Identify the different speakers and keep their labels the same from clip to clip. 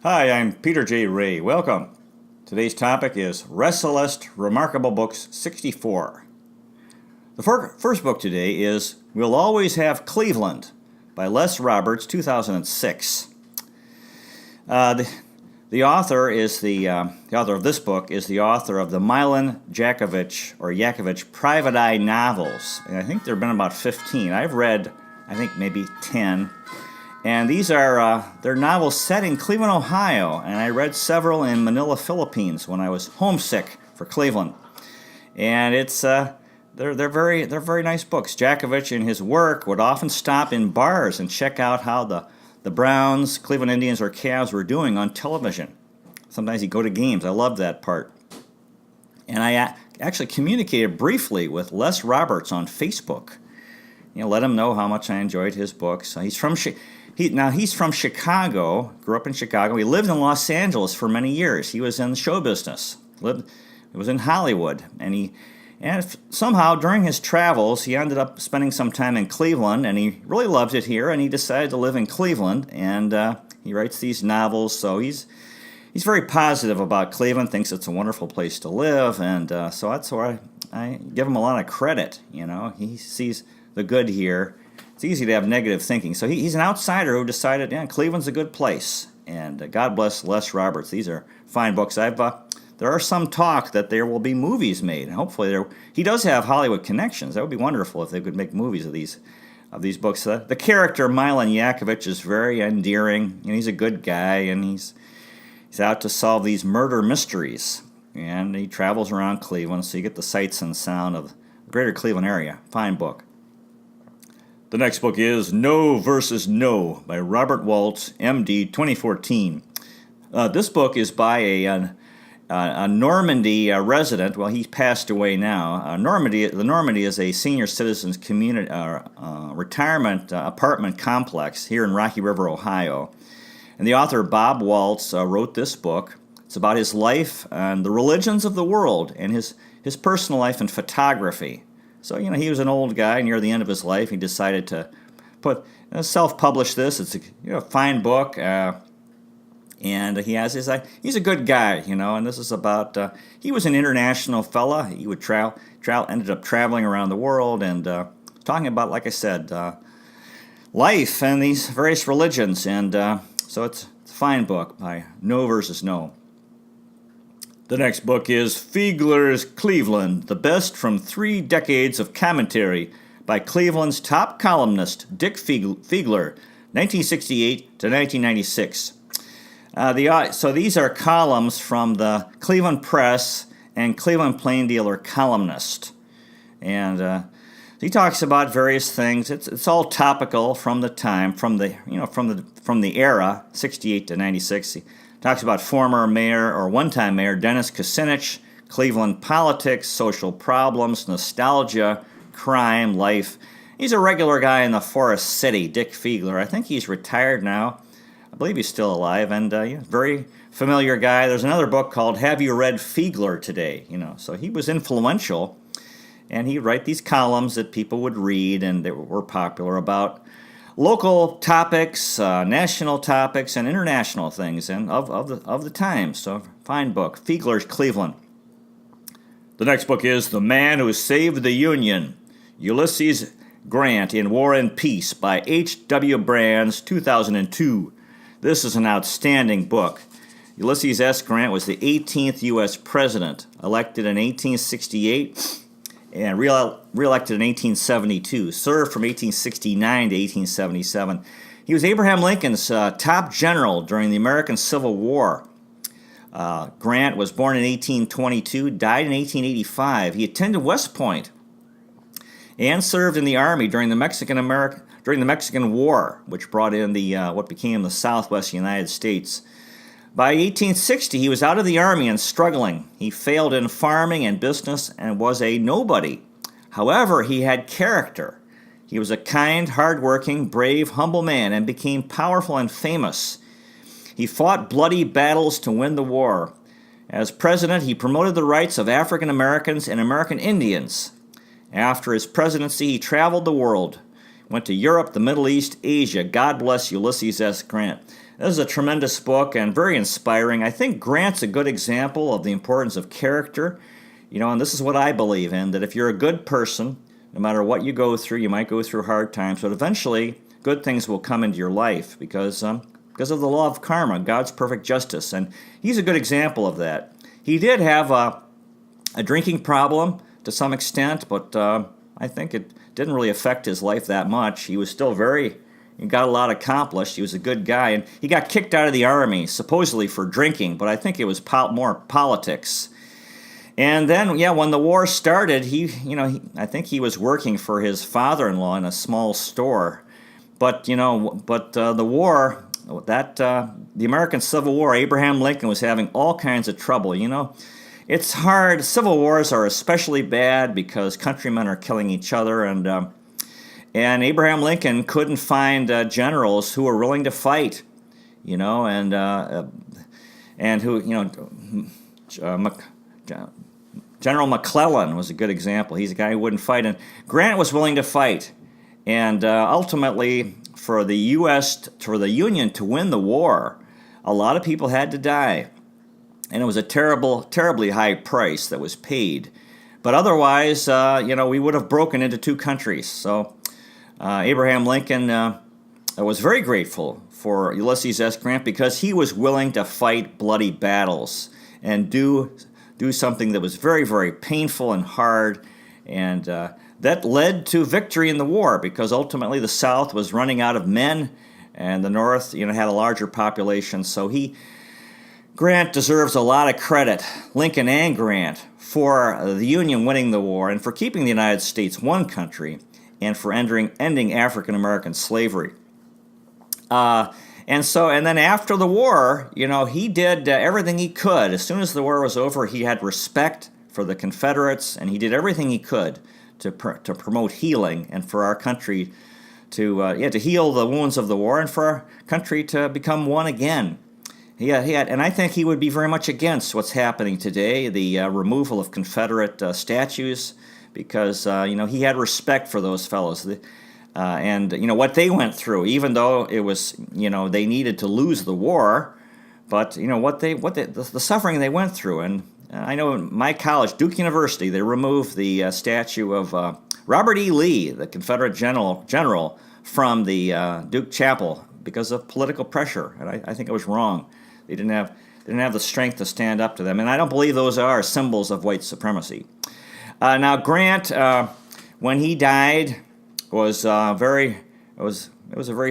Speaker 1: Hi, I'm Peter J. Ray. Welcome. Today's topic is Resalest Remarkable Books 64. The first book today is We'll Always Have Cleveland by Les Roberts, 2006. The author of this book is the author of the Milan Yakovich Private Eye novels, and I think there have been about 15. I've read, I think, maybe 10. And these are they're novels set in Cleveland, Ohio, and I read several in Manila, Philippines when I was homesick for Cleveland. And it's they're very nice books. Yakovich in his work would often stop in bars and check out how the Browns, Cleveland Indians, or Cavs were doing on television. Sometimes he'd go to games. I loved that part. And I actually communicated briefly with Les Roberts on Facebook. Let him know how much I enjoyed his books. He's from Chicago, grew up in Chicago. He lived in Los Angeles for many years. He was in the show business. He was in Hollywood. And somehow during his travels, he ended up spending some time in Cleveland, and he really loved it here, and he decided to live in Cleveland, and he writes these novels. So he's very positive about Cleveland, thinks it's a wonderful place to live, and so that's why I give him a lot of credit. He sees the good here. It's easy to have negative thinking. So he's an outsider who decided, Cleveland's a good place. And God bless Les Roberts. These are fine books. There are some talk that there will be movies made. And hopefully he does have Hollywood connections. That would be wonderful if they could make movies of these books. The character Milan Yakovich is very endearing. He's a good guy, and he's out to solve these murder mysteries. And he travels around Cleveland, so you get the sights and sound of the greater Cleveland area. Fine book. The next book is No versus No by Robert Waltz, M.D., 2014. This book is by a Normandy resident. Well, he's passed away now. The Normandy is a senior citizens community retirement apartment complex here in Rocky River, Ohio. And the author, Bob Waltz, wrote this book. It's about his life and the religions of the world and his personal life and photography. So, he was an old guy near the end of his life. He decided to self-publish this. It's a fine book, and he's a good guy, and this is about, he was an international fella. He would ended up traveling around the world and talking about, like I said, life and these various religions. And so it's a fine book by No versus No. The next book is Fiegler's Cleveland, the best from 3 decades of commentary by Cleveland's top columnist, Dick Fiegler, 1968 to 1996. So these are columns from the Cleveland Press and Cleveland Plain Dealer Columnist. And he talks about various things. It's all topical from the time, from the era, 68 to 96. He talks about former mayor or one-time mayor Dennis Kucinich, Cleveland politics, social problems, nostalgia, crime, life. He's a regular guy in the Forest City, Dick Fiegler. I think he's retired now. I believe he's still alive, and very familiar guy. There's another book called Have You Read Fiegler Today? So he was influential, and he'd write these columns that people would read, and they were popular about local topics, national topics, and international things, and of the time. So, fine book, Fiegler's Cleveland. The next book is The Man Who Saved the Union, Ulysses Grant in War and Peace by H.W. Brands, 2002. This is an outstanding book. Ulysses S. Grant was the 18th U.S. president, elected in 1868 and reelected in 1872, served from 1869 to 1877. He was Abraham Lincoln's top general during the American Civil War. Grant was born in 1822, died in 1885. He attended West Point and served in the Army during the Mexican War, which brought in what became the Southwest United States. By 1860, he was out of the Army and struggling. He failed in farming and business and was a nobody. However, he had character. He was a kind, hard-working, brave, humble man and became powerful and famous. He fought bloody battles to win the war. As president, he promoted the rights of African Americans and American Indians. After his presidency, he traveled the world, went to Europe, the Middle East, Asia. God bless Ulysses S. Grant. This is a tremendous book and very inspiring. I think Grant's a good example of the importance of character. And this is what I believe in, that if you're a good person, no matter what you go through, you might go through hard times, but eventually good things will come into your life because of the law of karma, God's perfect justice. And he's a good example of that. He did have a drinking problem to some extent, but I think it didn't really affect his life that much. He was still he got a lot accomplished. He was a good guy, and he got kicked out of the army, supposedly for drinking, but I think it was more politics. And then, when the war started, I think he was working for his father-in-law in a small store. But the war, the American Civil War, Abraham Lincoln was having all kinds of trouble. It's hard. Civil wars are especially bad because countrymen are killing each other, and Abraham Lincoln couldn't find generals who were willing to fight, and who, General McClellan was a good example. He's a guy who wouldn't fight, and Grant was willing to fight. And ultimately, for the Union to win the war, a lot of people had to die. And it was a terribly high price that was paid. But otherwise, we would have broken into two countries. So Abraham Lincoln was very grateful for Ulysses S. Grant because he was willing to fight bloody battles and do something that was very, very painful and hard. And that led to victory in the war because ultimately the South was running out of men and the North, had a larger population. So Grant deserves a lot of credit, Lincoln and Grant, for the Union winning the war and for keeping the United States one country and for ending African American slavery. And then after the war, he did everything he could. As soon as the war was over, he had respect for the Confederates, and he did everything he could to promote healing and for our country to heal the wounds of the war and for our country to become one again. And I think he would be very much against what's happening today, the removal of Confederate statues, because he had respect for those fellows. And what they went through, even though it was they needed to lose the war, but the suffering they went through. And I know in my college, Duke University, they removed the statue of Robert E. Lee, the Confederate general from the Duke Chapel because of political pressure, and I think it was wrong. They didn't have the strength to stand up to them, and I don't believe those are symbols of white supremacy. Now Grant, when he died, was very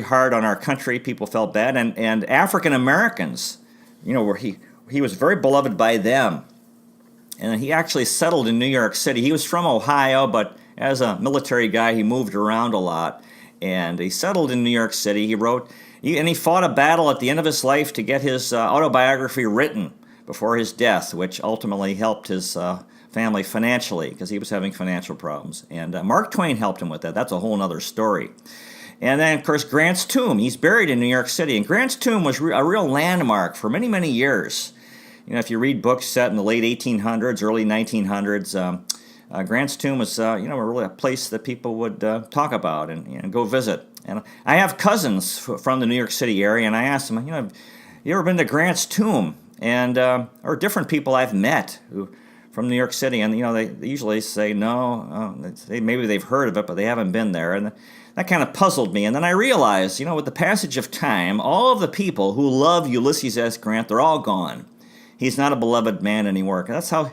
Speaker 1: hard on our country. People felt bad, and African Americans, where he was very beloved by them, and he actually settled in New York City. He was from Ohio, but as a military guy, he moved around a lot, and he settled in New York City. He fought a battle at the end of his life to get his autobiography written before his death, which ultimately helped his family financially because he was having financial problems. And Mark Twain helped him with that. That's a whole other story. And then, of course, Grant's tomb. He's buried in New York City. And Grant's tomb was a real landmark for many, many years. If you read books set in the late 1800s, early 1900s, Grant's tomb was really a place that people would talk about and go visit. And I have cousins from the New York City area, and I asked them, have you ever been to Grant's tomb? And or different people I've met from New York City, and they usually say no. Maybe they've heard of it, but they haven't been there, and that kind of puzzled me. And then I realized, with the passage of time, all of the people who loved Ulysses S. Grant, they're all gone. He's not a beloved man anymore. That's how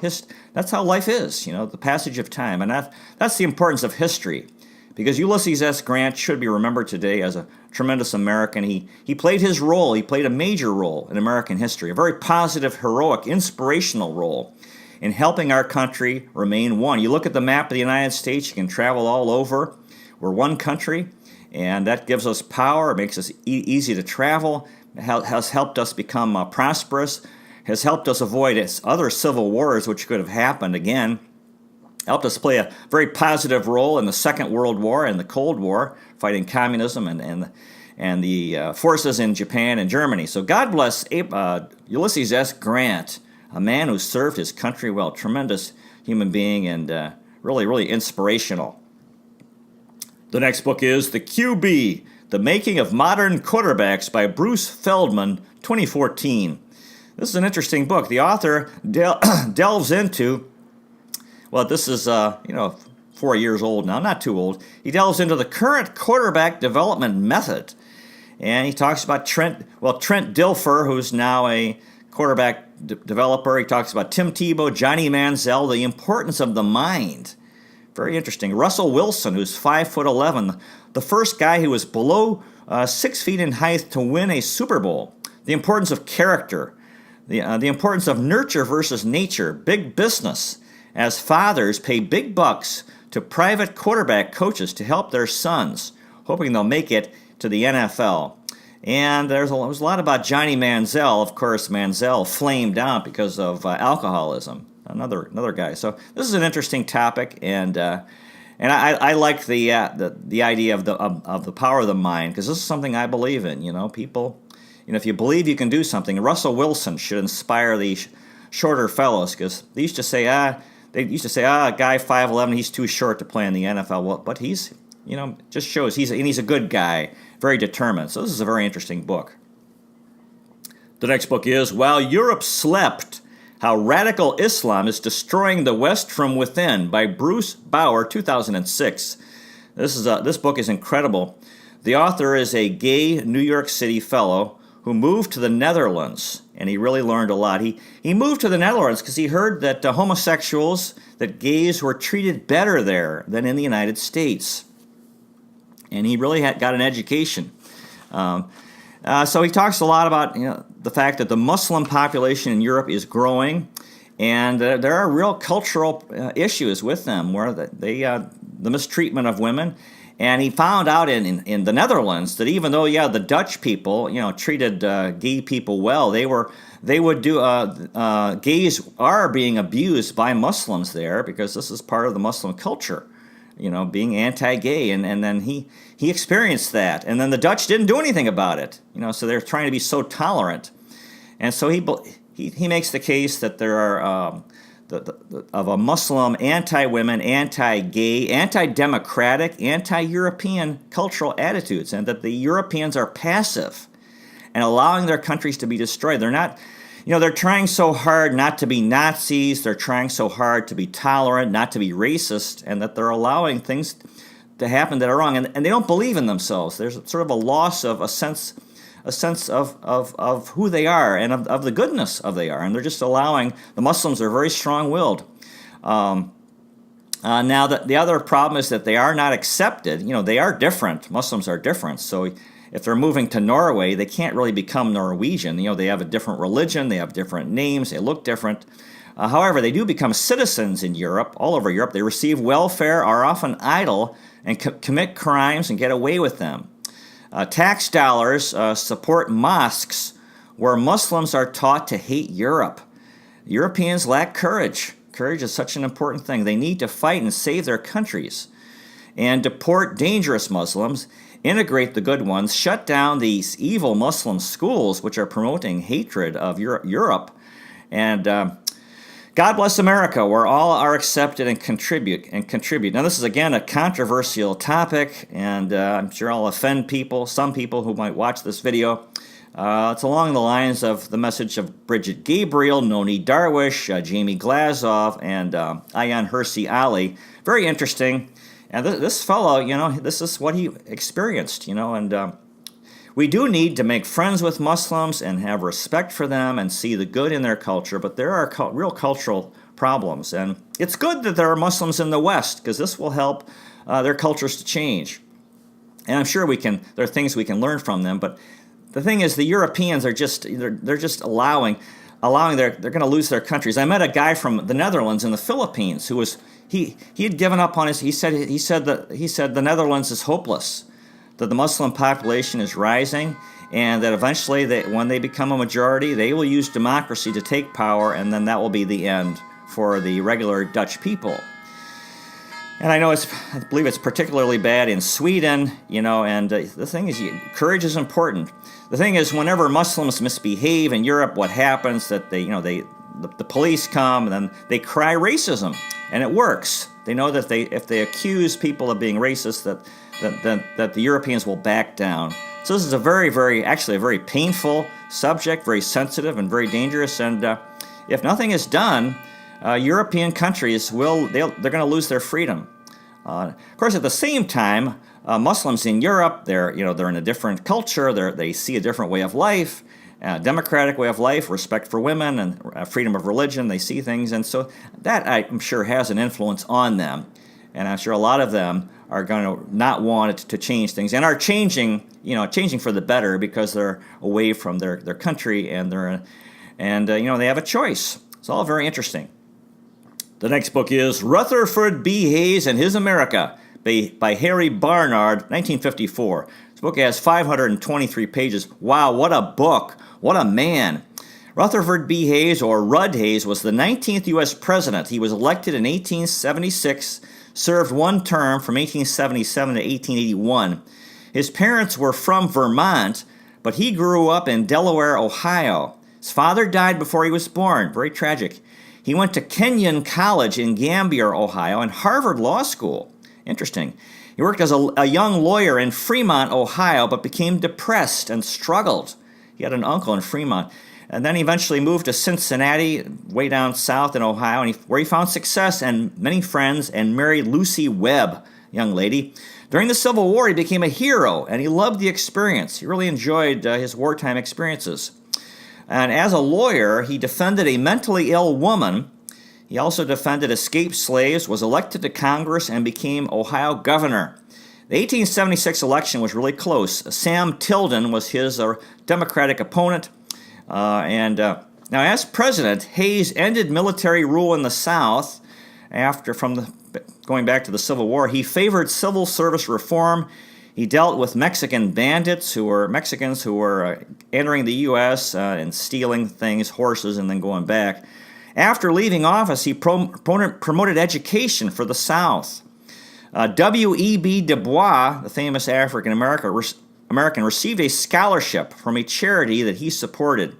Speaker 1: life is, the passage of time, and that's the importance of history. Because Ulysses S. Grant should be remembered today as a tremendous American. He played his role. He played a major role in American history, a very positive, heroic, inspirational role in helping our country remain one. You look at the map of the United States, you can travel all over. We're one country, and that gives us power. It makes us easy to travel. It has helped us become prosperous, has helped us avoid other civil wars which could have happened again. Helped us play a very positive role in the Second World War and the Cold War, fighting communism and the forces in Japan and Germany. So God bless Ulysses S. Grant, a man who served his country well, tremendous human being and really, really inspirational. The next book is The QB, The Making of Modern Quarterbacks by Bruce Feldman, 2014. This is an interesting book. The author delves into, well, this is, 4 years old now, not too old. He delves into the current quarterback development method. And he talks about Trent Dilfer, who's now a quarterback developer. He talks about Tim Tebow, Johnny Manziel, the importance of the mind. Very interesting. Russell Wilson, who's 5'11", the first guy who was below 6 feet in height to win a Super Bowl. The importance of character. The importance of nurture versus nature. Big business. As fathers pay big bucks to private quarterback coaches to help their sons, hoping they'll make it to the NFL. And there was a lot about Johnny Manziel. Of course, Manziel flamed out because of alcoholism. Another guy. So this is an interesting topic, and I like the idea of the power of the mind, because this is something I believe in. People, if you believe you can do something, Russell Wilson should inspire the shorter fellows, because they used to say, a guy 5'11", he's too short to play in the NFL. Well, but he's, just shows he's a good guy, very determined. So this is a very interesting book. The next book is While Europe Slept, How Radical Islam is Destroying the West from Within by Bruce Bauer, 2006. This book is incredible. The author is a gay New York City fellow who moved to the Netherlands, and he really learned a lot. He moved to the Netherlands because he heard that homosexuals, that gays were treated better there than in the United States. And he really got an education. So he talks a lot about the fact that the Muslim population in Europe is growing, and there are real cultural issues with them, where the mistreatment of women. And he found out in the Netherlands that even though the Dutch people treated gay people well, gays are being abused by Muslims there, because this is part of the Muslim culture. Being anti-gay, and then he experienced that, and then the Dutch didn't do anything about it. So they're trying to be so tolerant, and so he makes the case that there are of a Muslim anti-women, anti-gay, anti-democratic, anti-European cultural attitudes, and that the Europeans are passive and allowing their countries to be destroyed. They're not. They're trying so hard not to be Nazis. They're trying so hard to be tolerant, not to be racist, and that they're allowing things to happen that are wrong. And they don't believe in themselves. There's sort of a loss of a sense of who they are and of the goodness of they are. And they're just allowing, the Muslims are very strong-willed. Now, the other problem is that they are not accepted. They are different. Muslims are different. So if they're moving to Norway, they can't really become Norwegian. They have a different religion, they have different names, they look different. However, they do become citizens in Europe, all over Europe. They receive welfare, are often idle, and commit crimes and get away with them. Tax dollars support mosques where Muslims are taught to hate Europe. Europeans lack courage. Courage is such an important thing. They need to fight and save their countries and deport dangerous Muslims, integrate the good ones, shut down these evil Muslim schools which are promoting hatred of Europe, and God bless America, where all are accepted and contribute. Now, this is, again, a controversial topic, and I'm sure I'll offend some people who might watch this video. It's along the lines of the message of Bridget Gabriel, Noni Darwish, Jamie Glazov, and Ayaan Hirsi Ali. Very interesting. And this fellow, this is what he experienced, and we do need to make friends with Muslims and have respect for them and see the good in their culture, but there are real cultural problems. And it's good that there are Muslims in the West, because this will help their cultures to change. And I'm sure there are things we can learn from them, but the thing is, the Europeans are they're just allowing they're going to lose their countries. I met a guy from the Netherlands and the Philippines who was he had given up on he said the Netherlands is hopeless, that the Muslim population is rising, and that eventually when they become a majority, they will use democracy to take power, and then that will be the end for the regular Dutch people. And I believe it's particularly bad in Sweden, and the thing is, courage is important. The thing is, whenever Muslims misbehave in Europe, what happens that the police come and then they cry racism, and it works. They know that if they accuse people of being racist, that that the Europeans will back down. So this is a actually a very painful subject, very sensitive and very dangerous. And if nothing is done, European countries they're going to lose their freedom. Of course, at the same time, Muslims in Europe, they're in a different culture. They see a different way of life, democratic way of life, respect for women, and freedom of religion. They see things, and so that I'm sure has an influence on them. And I'm sure a lot of them are going to not want it to change things, and are changing for the better because they're away from their country, and they have a choice. It's all very interesting. The next book is Rutherford B. Hayes and His America by Harry Barnard, 1954. This book has 523 pages. Wow, what a book. What a man. Rutherford B. Hayes, or Rudd Hayes, was the 19th U.S. president. He was elected in 1876, served one term from 1877 to 1881. His parents were from Vermont, but he grew up in Delaware, Ohio. His father died before he was born. Very tragic. He went to Kenyon College in Gambier, Ohio, and Harvard Law School. Interesting. He worked as a young lawyer in Fremont, Ohio, but became depressed and struggled. He had an uncle in Fremont. And then he eventually moved to Cincinnati, way down south in Ohio, where he found success and many friends and married Lucy Webb, young lady. During the Civil War, he became a hero, and he loved the experience. He really enjoyed his wartime experiences. And as a lawyer, he defended a mentally ill woman. He also defended escaped slaves, was elected to Congress, and became Ohio governor. The 1876 election was really close. Sam Tilden was his Democratic opponent. Now, as president, Hayes ended military rule in the South going back to the Civil War. He favored civil service reform. He dealt with Mexican bandits Mexicans who were entering the U.S. And stealing things, horses, and then going back. After leaving office, he promoted education for the South. W.E.B. Du Bois, the famous African American, received a scholarship from a charity that he supported.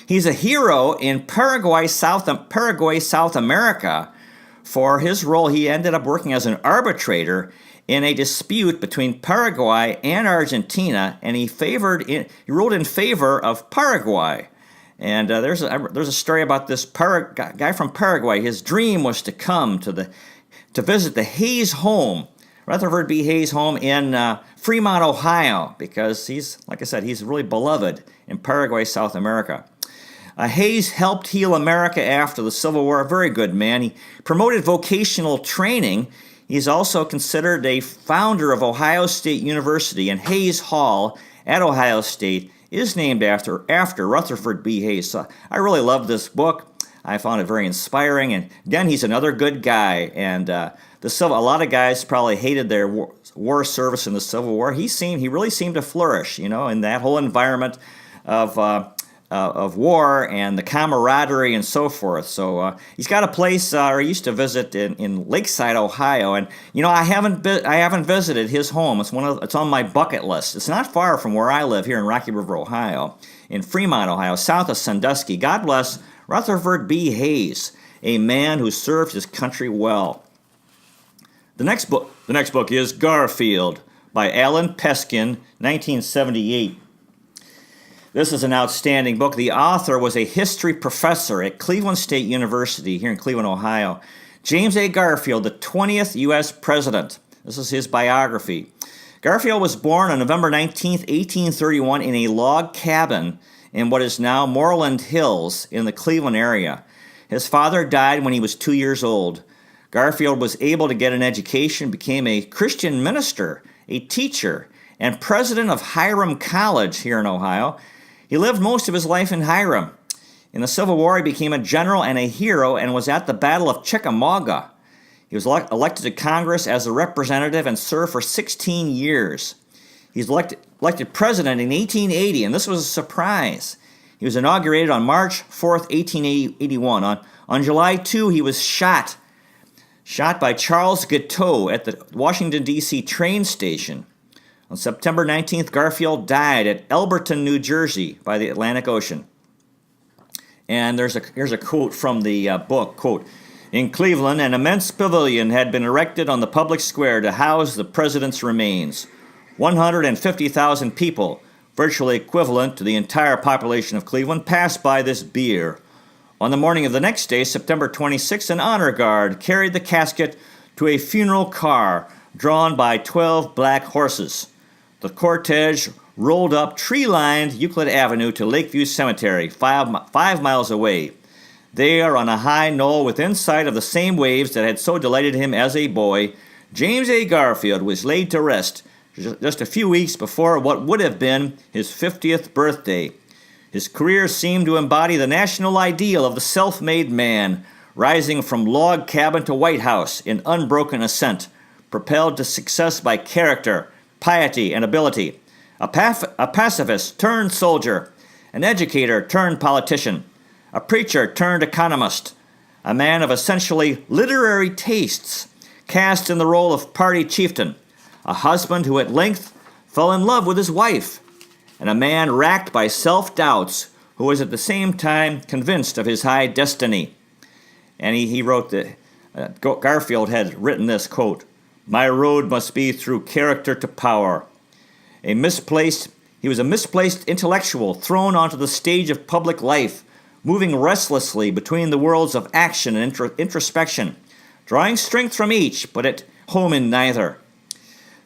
Speaker 1: He's a hero in Paraguay, South America. For his role, he ended up working as an arbitrator in a dispute between Paraguay and Argentina, and he ruled in favor of Paraguay. And there's a story about this guy from Paraguay. His dream was to come to visit the Hayes home, Rutherford B. Hayes home in Fremont, Ohio, because he's really beloved in Paraguay, South America. Hayes helped heal America after the Civil War. A very good man. He promoted vocational training. He's also considered a founder of Ohio State University, and Hayes Hall at Ohio State is named after Rutherford B. Hayes. So I really love this book. I found it very inspiring, and again, he's another good guy. And a lot of guys probably hated their war service in the Civil War. He really seemed to flourish, in that whole environment of war and the camaraderie and so forth. So he's got a place I used to visit in Lakeside, Ohio, and I haven't visited his home. It's on my bucket list. It's not far from where I live here in Rocky River, Ohio, in Fremont, Ohio, south of Sandusky. God bless Rutherford B. Hayes, a man who served his country well. The next book is Garfield by Alan Peskin, 1978. This is an outstanding book. The author was a history professor at Cleveland State University here in Cleveland, Ohio. James A. Garfield, the 20th U.S. president. This is his biography. Garfield was born on November 19, 1831, in a log cabin in what is now Moreland Hills in the Cleveland area. His father died when he was 2 years old. Garfield was able to get an education, became a Christian minister, a teacher, and president of Hiram College here in Ohio. He lived most of his life in Hiram. In the Civil War, he became a general and a hero and was at the Battle of Chickamauga. He was elected to Congress as a representative and served for 16 years. He was elected president in 1880, and this was a surprise. He was inaugurated on March 4th, 1881. On July 2, he was shot by Charles Guiteau at the Washington, D.C. train station. On September 19th, Garfield died at Elberton, New Jersey, by the Atlantic Ocean. And here's a quote from the book, quote, In Cleveland, an immense pavilion had been erected on the public square to house the president's remains. 150,000 people, virtually equivalent to the entire population of Cleveland, passed by this bier. On the morning of the next day, September 26, an honor guard carried the casket to a funeral car drawn by 12 black horses. The cortege rolled up tree-lined Euclid Avenue to Lakeview Cemetery, 5 miles away. There, on a high knoll within sight of the same waves that had so delighted him as a boy, James A. Garfield was laid to rest just a few weeks before what would have been his 50th birthday. His career seemed to embody the national ideal of the self-made man, rising from log cabin to White House in unbroken ascent, propelled to success by character, piety, and ability. A pacifist turned soldier, an educator turned politician, a preacher turned economist, a man of essentially literary tastes, cast in the role of party chieftain, a husband who at length fell in love with his wife, and a man racked by self-doubts who was at the same time convinced of his high destiny. And he wrote that Garfield had written this quote, "My road must be through character to power." He was a misplaced intellectual thrown onto the stage of public life, moving restlessly between the worlds of action and introspection, drawing strength from each, but at home in neither.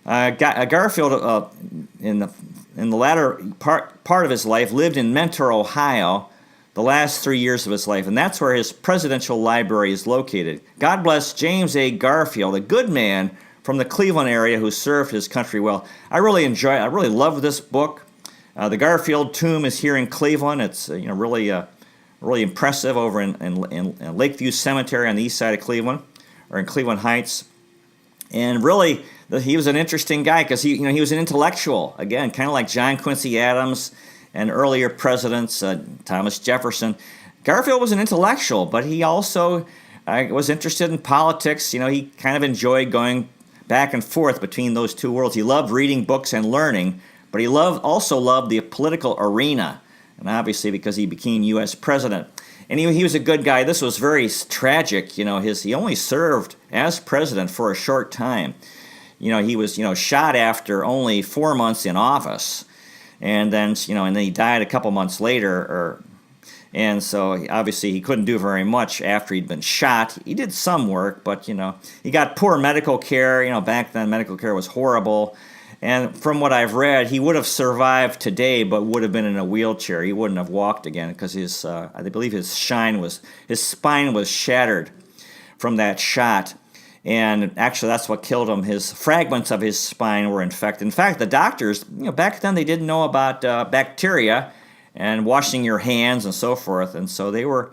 Speaker 1: Garfield, in the latter part of his life, lived in Mentor, Ohio, the last 3 years of his life, and that's where his presidential library is located. God bless James A. Garfield, a good man from the Cleveland area who served his country well. I really love this book. The Garfield tomb is here in Cleveland. It's really impressive over in Lakeview Cemetery on the east side of Cleveland, or in Cleveland Heights. And really, he was an interesting guy because he was an intellectual, again, kind of like John Quincy Adams and earlier presidents, Thomas Jefferson. Garfield was an intellectual, but he also was interested in politics. He kind of enjoyed going back and forth between those two worlds. He loved reading books and learning, but he also loved the political arena. And obviously because he became U.S. president. And he was a good guy. This was very tragic. He only served as president for a short time. He was, shot after only 4 months in office. And then, and then he died a couple months later. And so obviously he couldn't do very much after he'd been shot. He did some work, but, he got poor medical care. Back then medical care was horrible. And from what I've read, he would have survived today, but would have been in a wheelchair. He wouldn't have walked again because I believe his spine was shattered from that shot. And actually, that's what killed him. His fragments of his spine were infected. In fact, the doctors, back then they didn't know about bacteria and washing your hands and so forth, and so they were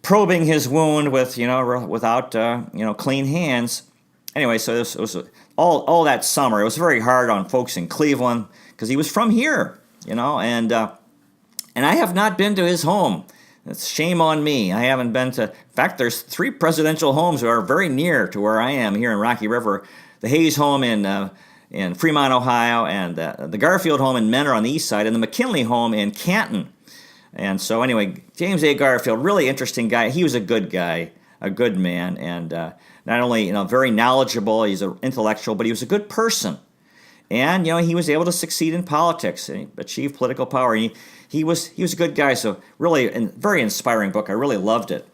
Speaker 1: probing his wound with, without clean hands. Anyway, so this was all that summer. It was very hard on folks in Cleveland because he was from here, and I have not been to his home. It's shame on me. I haven't been to. In fact, there's 3 presidential homes that are very near to where I am here in Rocky River. The Hayes home in Fremont, Ohio, and the Garfield home in Mentor on the east side, and the McKinley home in Canton. And so anyway, James A. Garfield, really interesting guy. He was a good guy, a good man, and not only very knowledgeable, he's an intellectual, but he was a good person. And he was able to succeed in politics and achieve political power. And he was a good guy. So really, a very inspiring book. I really loved it.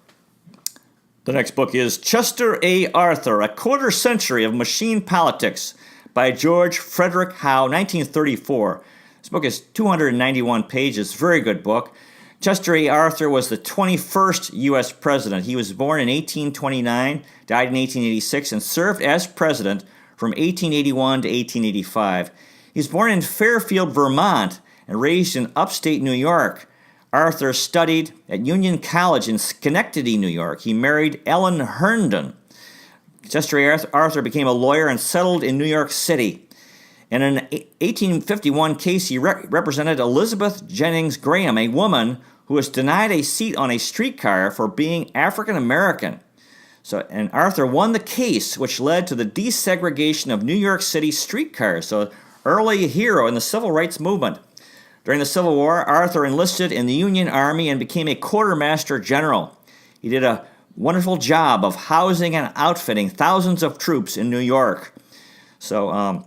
Speaker 1: The next book is Chester A. Arthur: A Quarter Century of Machine Politics by George Frederick Howe, 1934. This book is 291 pages. Very good book. Chester A. Arthur was the 21st U.S. president. He was born in 1829, died in 1886, and served as president from 1881 to 1885. He was born in Fairfield, Vermont, and raised in upstate New York. Arthur studied at Union College in Schenectady, New York. He married Ellen Herndon. Chester A. Arthur became a lawyer and settled in New York City. In an 1851 case, he represented Elizabeth Jennings Graham, a woman who was denied a seat on a streetcar for being African American. And Arthur won the case, which led to the desegregation of New York City streetcars. So, early hero in the civil rights movement. During the Civil War, Arthur enlisted in the Union Army and became a quartermaster general. He did a wonderful job of housing and outfitting thousands of troops in New York. So,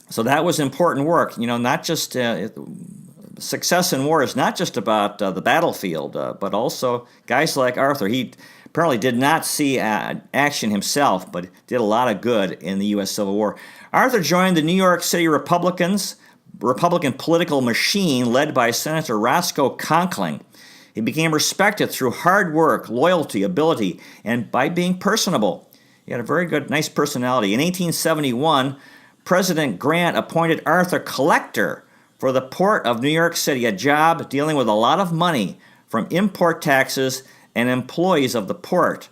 Speaker 1: so that was important work. Not just success in war is not just about the battlefield, but also guys like Arthur. He apparently did not see action himself, but did a lot of good in the U.S. Civil War. Arthur joined the New York City Republican political machine led by Senator Roscoe Conkling. He became respected through hard work, loyalty, ability, and by being personable. He had a very good, nice personality. In 1871, President Grant appointed Arthur collector for the Port of New York City, a job dealing with a lot of money from import taxes and employees of the port.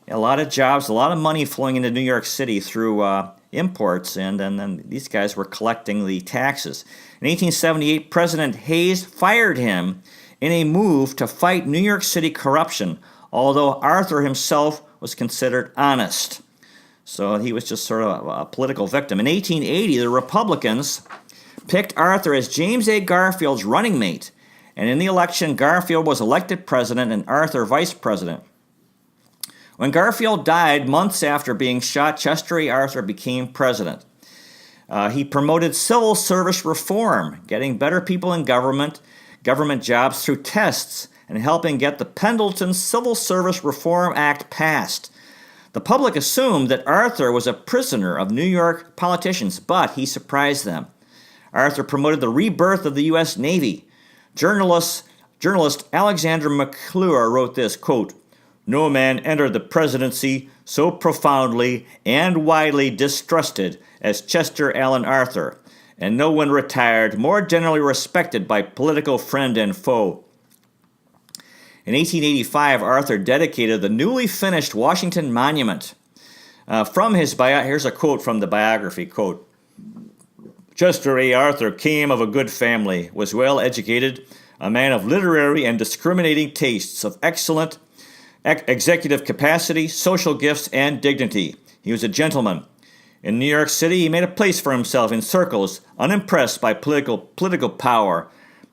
Speaker 1: A lot of jobs, a lot of money flowing into New York City through imports, and then these guys were collecting the taxes. In 1878, President Hayes fired him in a move to fight New York City corruption, although Arthur himself was considered honest. So he was just sort of a political victim. In 1880, the Republicans picked Arthur as James A. Garfield's running mate, and in the election, Garfield was elected president and Arthur vice president. When Garfield died months after being shot, Chester A. Arthur became president. He promoted civil service reform, getting better people in government jobs through tests, and helping get the Pendleton Civil Service Reform Act passed. The public assumed that Arthur was a prisoner of New York politicians, but he surprised them. Arthur promoted the rebirth of the U.S. Navy. Journalist Alexander McClure wrote this, quote, "No man entered the presidency so profoundly and widely distrusted as Chester Alan Arthur, and no one retired more generally respected by political friend and foe." In 1885, Arthur dedicated the newly finished Washington Monument. Here's a quote from the biography, quote, "Chester A. Arthur came of a good family, was well educated, a man of literary and discriminating tastes, of excellent executive capacity, social gifts, and dignity. He was a gentleman. In New York City, he made a place for himself in circles unimpressed by political power.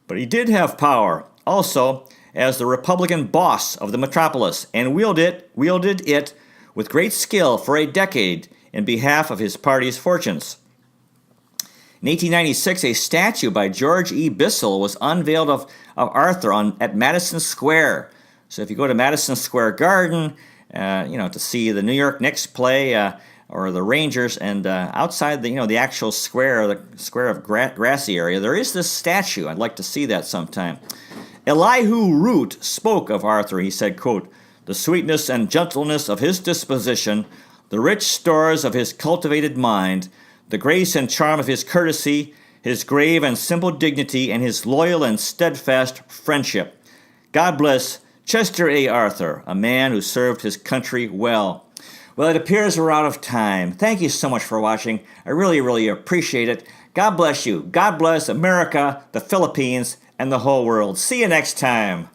Speaker 1: But he did have power, also, as the Republican boss of the metropolis, and wielded it with great skill for a decade in behalf of his party's fortunes." In 1896, a statue by George E. Bissell was unveiled of Arthur at Madison Square. So if you go to Madison Square Garden, to see the New York Knicks play or the Rangers, and outside the actual square, the square of grassy area, there is this statue. I'd like to see that sometime. Elihu Root spoke of Arthur. He said, quote, "The sweetness and gentleness of his disposition, the rich stores of his cultivated mind, the grace and charm of his courtesy, his grave and simple dignity, and his loyal and steadfast friendship. God bless Chester A. Arthur, a man who served his country well." Well, it appears we're out of time. Thank you so much for watching. I really, really appreciate it. God bless you. God bless America, the Philippines, and the whole world. See you next time.